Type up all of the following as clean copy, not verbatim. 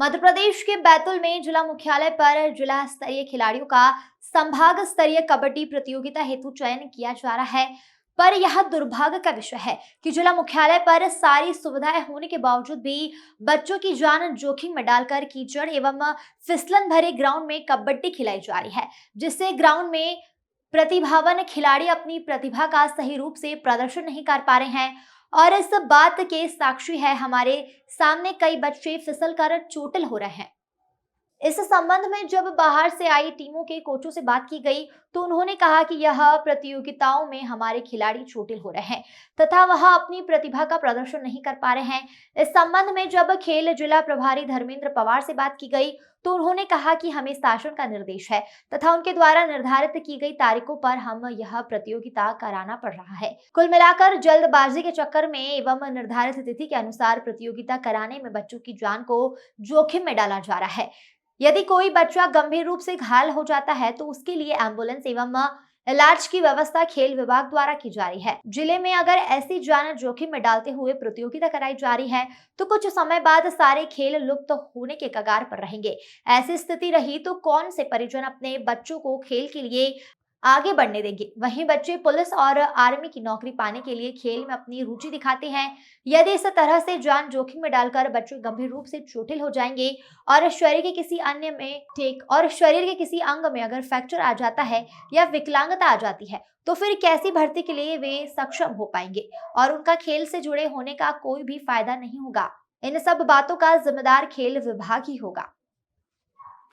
मध्य प्रदेश के बैतूल में जिला मुख्यालय पर जिला स्तरीय खिलाड़ियों का संभाग स्तरीय कबड्डी प्रतियोगिता हेतु चयन किया जा रहा है। पर यह दुर्भाग्य का विषय है कि जिला मुख्यालय पर सारी सुविधाएं होने के बावजूद भी बच्चों की जान जोखिम में डालकर कीचड़ एवं फिसलन भरे ग्राउंड में कबड्डी खिलाई जा रही है, जिससे ग्राउंड में प्रतिभावान खिलाड़ी अपनी प्रतिभा का सही रूप से प्रदर्शन नहीं कर पा रहे हैं। और इस बात के साक्षी है हमारे सामने कई बच्चे फिसल कर चोटिल हो रहे हैं। इस संबंध में जब बाहर से आई टीमों के कोचों से बात की गई तो उन्होंने कहा कि यह प्रतियोगिताओं में हमारे खिलाड़ी चोटिल हो रहे हैं तथा वह अपनी प्रतिभा का प्रदर्शन नहीं कर पा रहे हैं। इस संबंध में जब खेल जिला प्रभारी धर्मेंद्र पवार से बात की गई तो उन्होंने कहा कि हमें शासन का निर्देश है तथा उनके द्वारा निर्धारित की गई तारीखों पर हम यह प्रतियोगिता कराना पड़ रहा है। कुल मिलाकर जल्दबाजी के चक्कर में एवं निर्धारित तिथि के अनुसार प्रतियोगिता कराने में बच्चों की जान को जोखिम में डाला जा रहा है। यदि कोई बच्चा गंभीर रूप से घायल हो जाता है तो उसके लिए एम्बुलेंस एवं इलाज की व्यवस्था खेल विभाग द्वारा की जा रही है। जिले में अगर ऐसी जान जोखिम में डालते हुए प्रतियोगिता कराई जा रही है तो कुछ समय बाद सारे खेल लुप्त होने के कगार पर रहेंगे। ऐसी स्थिति रही तो कौन से परिजन अपने बच्चों को खेल के लिए आगे बढ़ने देंगे। वहीं बच्चे पुलिस और आर्मी की नौकरी पाने के लिए खेल में अपनी रुचि दिखाते हैं। यदि इस तरह से जान जोखिम में डालकर बच्चे गंभीर रूप से चोटिल हो जाएंगे और शरीर के किसी अंग में अगर फ्रैक्चर आ जाता है या विकलांगता आ जाती है तो फिर कैसी भर्ती के लिए वे सक्षम हो पाएंगे और उनका खेल से जुड़े होने का कोई भी फायदा नहीं होगा। इन सब बातों का जिम्मेदार खेल विभाग ही होगा।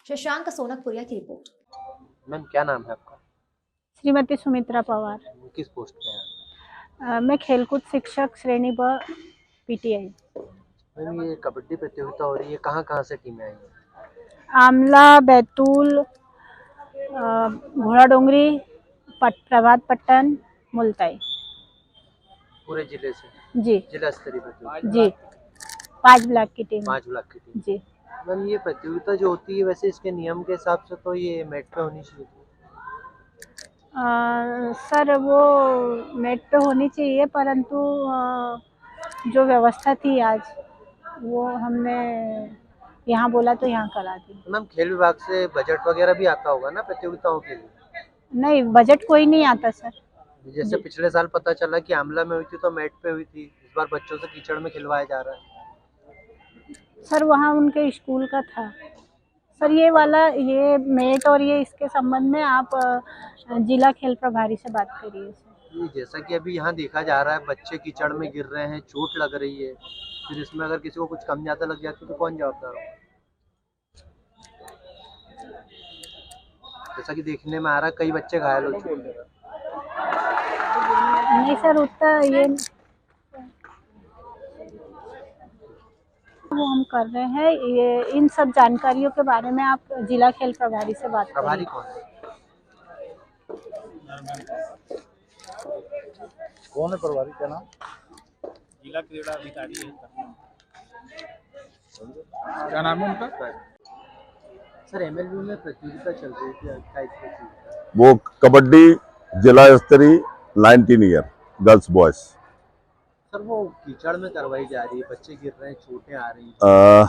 शशांक सोनकपुरिया की रिपोर्ट। मैम क्या नाम है आपका? श्रीमती सुमित्रा पवार। किस पोस्ट पे हैं? मैं खेलकूद शिक्षक श्रेणी ब पीटीआई। मैम ये कबड्डी प्रतियोगिता हो रही है, कहाँ से टीमें आई हैं? आमला, बैतूल, घोड़ाडोंगरी, प्रभात पट्टन, मुल्ताई। पूरे जिले से? जी। जिला स्तरीय प्रतियोगिता? जी, 5 ब्लॉक की टीम। 5 ब्लॉक की टीम। जी। मैम ये प्रतियोगिता जो होती है वैसे इसके नियम के हिसाब से तो ये मैट पे होनी चाहिए थी। सर वो मैट पे होनी चाहिए परंतु जो व्यवस्था थी आज वो हमने यहाँ बोला तो यहाँ करा दी। मैम खेल विभाग से बजट वगैरह भी आता होगा ना प्रतियोगिताओं के लिए? नहीं, बजट कोई नहीं आता सर। जैसे पिछले साल पता चला कि आमला में हुई थी तो मैट पे हुई थी, इस बार बच्चों से कीचड़ में खिलवाया जा रहा है। सर वहाँ उनके स्कूल का था सर। ये मैट और ये इसके संबंध में आप जिला खेल प्रभारी से बात करिए सर। जैसा कि अभी यहाँ देखा जा रहा है बच्चे कीचड़ में गिर रहे हैं, चोट लग रही है, फिर इसमें अगर किसी को कुछ कम ज्यादा लग जाती है तो कौन जवाबदार होगा? जैसा कि देखने में आ रहा है कई बच्चे घायल हो चुके हैं। नहीं सर, उतना ये वो हम कर रहे हैं। ये इन सब जानकारियों के बारे में आप जिला खेल प्रभारी से बात करें। प्रभारी कौन है? कौन है प्रभारी का नाम? जिला क्रीड़ा अधिकारी है। क्या नाम है उनका? सर एमएलबी में प्रतियोगिता चल रही थी, वो कबड्डी जिला स्तरीय 19 ईयर गर्ल्स बॉयज। सर वो कीचड़ में करवाई जा रही है, बच्चे गिर रहे हैं, चोटें आ रही हैं।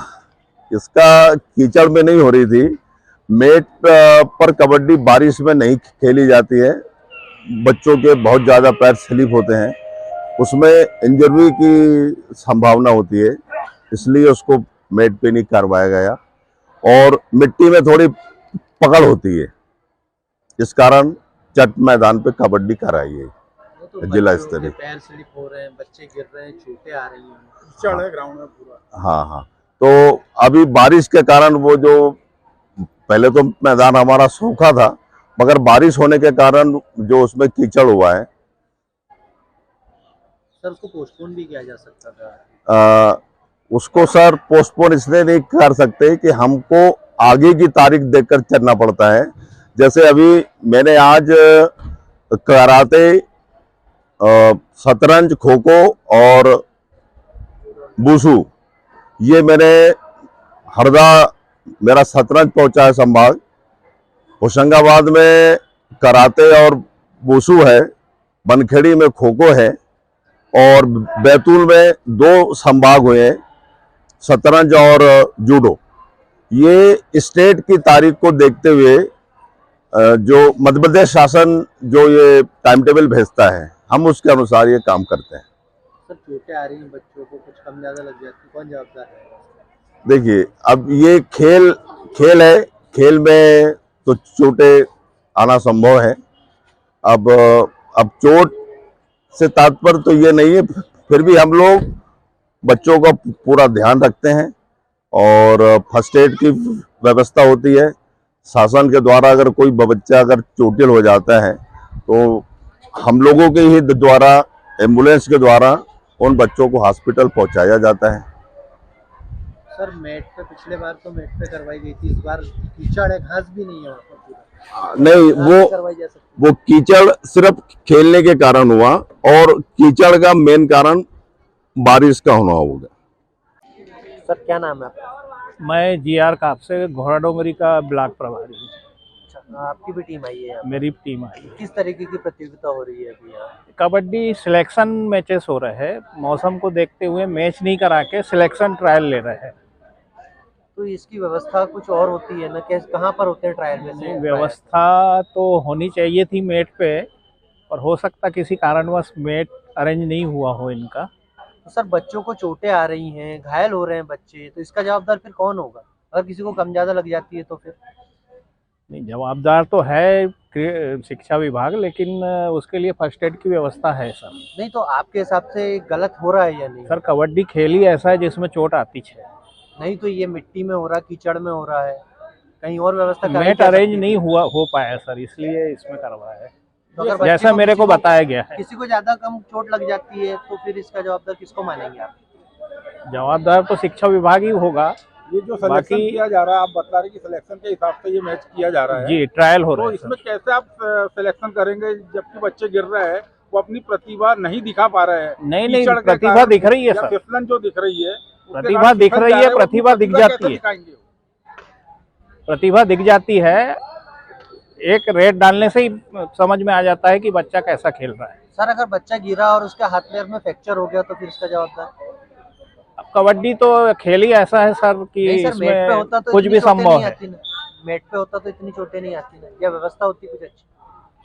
इसका कीचड़ में नहीं हो रही थी। मेट पर कबड्डी बारिश में नहीं खेली जाती है। बच्चों के बहुत ज़्यादा पैर स्लिप होते हैं, उसमें इंजरी की संभावना होती है, इसलिए उसको मेट पे नहीं करवाया गया। और मिट्टी में थोड़ी पकड़ होती है, इस कारण चट मैदान पे कबड्डी कराई है। तो जिला स्तरीय पैर स्लिप हो रहे हैं, बच्चे गिर रहे हैं, चोटें आ रही हैं। कीचड़ है ग्राउंड में पूरा। हाँ, तो अभी बारिश के कारण वो जो पहले तो मैदान हमारा सूखा था, मगर बारिश होने के कारण जो उसमें कीचड़ हुआ है। सर उसको पोस्टपोन भी किया जा सकता था। उसको सर पोस्टपोन इसलिए नहीं कर सकते कि हमको आगे की तारीख देखकर चलना पड़ता है। जैसे अभी मैंने आज कराटे, शतरंज, खो खो और वुशु, ये मैंने हरदा मेरा शतरंज पहुंचा है संभाग, होशंगाबाद में कराटे और वुशु है, बनखेड़ी में खो खो है और बैतूल में 2 संभाग हुए हैं, शतरंज और जूडो। ये स्टेट की तारीख को देखते हुए जो मध्य प्रदेश शासन जो ये टाइम टेबल भेजता है, हम उसके अनुसार ये काम करते हैं। सर चोटें आ रही हैं बच्चों को, कुछ कम ज्यादा लग जाती, कौन जवाबदार है? देखिए, अब ये खेल है, खेल में तो चोटें आना संभव है। अब चोट से तात्पर्य तो ये नहीं है, फिर भी हम लोग बच्चों का पूरा ध्यान रखते हैं और फर्स्ट एड की व्यवस्था होती है शासन के द्वारा। अगर कोई बच्चा अगर चोटिल हो जाता है तो हम लोगों के ही द्वारा, एम्बुलेंस के द्वारा उन बच्चों को हॉस्पिटल पहुंचाया जाता है। सर मैट पे पिछले बार तो मैट पे करवाई गई थी, इस बार कीचड़ है, घास भी नहीं है वहाँ पर पूरा। नहीं, घास करवाई जा सकती वो कीचड़ सिर्फ खेलने के कारण हुआ और कीचड़ का मेन कारण बारिश का होना होगा। है। सर क्या नाम है आपका? मैं GR काप से घोड़ा डोंगरी का ब्लॉक प्रभारी हूँ। अच्छा, आपकी भी टीम आई है यहाँ पे? मेरी टीम आई है। किस तरीके की प्रतियोगिता हो रही है अभी यहाँ? कबड्डी सिलेक्शन मैचेस हो रहे हैं। मौसम को देखते हुए मैच नहीं करा के सिलेक्शन ट्रायल ले रहे हैं। तो इसकी व्यवस्था कुछ और होती है ना, कैसे कहाँ पर होते हैं ट्रायल में से? व्यवस्था तो होनी चाहिए थी मेट पे, और हो सकता किसी कारणवश मेट अरेंज नहीं हुआ हो इनका। तो सर बच्चों को चोटें आ रही हैं, घायल हो रहे हैं बच्चे, तो इसका जवाबदार फिर कौन होगा? अगर किसी को कम ज्यादा लग जाती है तो फिर? नहीं, जवाबदार तो है शिक्षा विभाग, लेकिन उसके लिए फर्स्ट एड की व्यवस्था है सर। नहीं तो आपके हिसाब से गलत हो रहा है या नहीं? सर कबड्डी खेल ही ऐसा है जिसमें चोट आती है। नहीं तो ये मिट्टी में हो रहा, कीचड़ में हो रहा है, कहीं और व्यवस्था कराई मेट जा अरेंज सकती है? नहीं हो पाया सर, इसलिए इसमें करवाया है, तो अगर बच्चे जैसा मेरे किसी को बताया गया है। किसी को ज्यादा कम चोट लग जाती है तो फिर इसका जवाबदार किसको मानेंगे आप? जवाबदार तो शिक्षा विभाग ही होगा। ये जो सिलेक्शन बाकी- किया जा रहा है, आप बता रहे कि सिलेक्शन के हिसाब से ये मैच किया जा रहा है। जी, ट्रायल हो रहा तो है इसमें सर। कैसे आप सिलेक्शन करेंगे जबकि बच्चे गिर रहे हैं, वो अपनी प्रतिभा नहीं दिखा पा रहे हैं? नहीं, कीचड़ के प्रतिभा कारण दिख रही है या सर। फिसलन जो दिख रही है, उसके प्रतिभा कारण दिख फिसल रही जा है, रहे हैं, वो प्रतिभा दिख प्रतिभा जाती कैसे है। दिखाएंगे? प्रतिभा दिख जाती है, एक रेड डालने से ही समझ में आ जाता है कि बच्चा कैसा खेल रहा है। सर अगर बच्चा गिरा और उसके हाथ पैर में फ्रैक्चर हो गया तो फिर इसका जवाबदार? अब कबड्डी तो खेल ही ऐसा है सर कि नहीं सर, मेट पे इसमें होता तो कुछ इतनी भी चोटें संभव नहीं है। आती ना। मेट पे होता तो इतनी चोटें नहीं आती ना, या व्यवस्था होती कुछ अच्छी?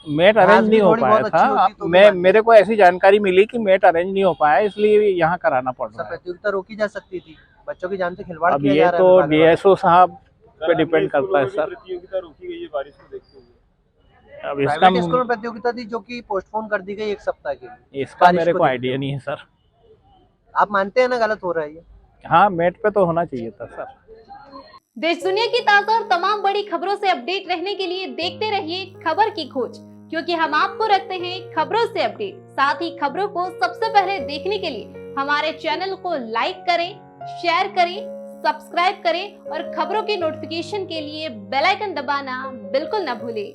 मेट घास अरेंज भी नहीं हो थोड़ी पाया बहुत अच्छी था। होती तो भी मैं बात मेरे को ऐसी जानकारी मिली कि मेट अरेंज नहीं हो पाया, इसलिए यहाँ कराना पड़ सर रहा है। प्रतियोगिता रोकी जा सकती थी, बच्चों की जान से खिलवाड़ अब किया ये जा रहा है तो विभाग द्वारा। DSO साहब पे डिपेंड करता है सर। प्रतियोगिता रोकी गई है बारिश को देखते हुए। अब इसका प्राइवेट स्कूल में प्रतियोगिता थी जो कि पोस्टपोन कर दी गई 1 सप्ताह के लिए। इसका बारिश मेरे को को देखते आइडिया हुए। नहीं है सर। आप मानते हैं ना गलत हो रहा है ये? हाँ, मेट पे तो होना चाहिए था सर। देश दुनिया की ताजा और तमाम बड़ी खबरों से अपडेट रहने के लिए देखते रहिए खबर की खोज, क्योंकि हम आपको रखते हैं खबरों से अपडेट। साथ ही खबरों को सबसे पहले देखने के लिए हमारे चैनल को लाइक करें, शेयर करें, सब्सक्राइब करें और खबरों की नोटिफिकेशन के लिए बेल आइकन दबाना बिल्कुल न भूलें।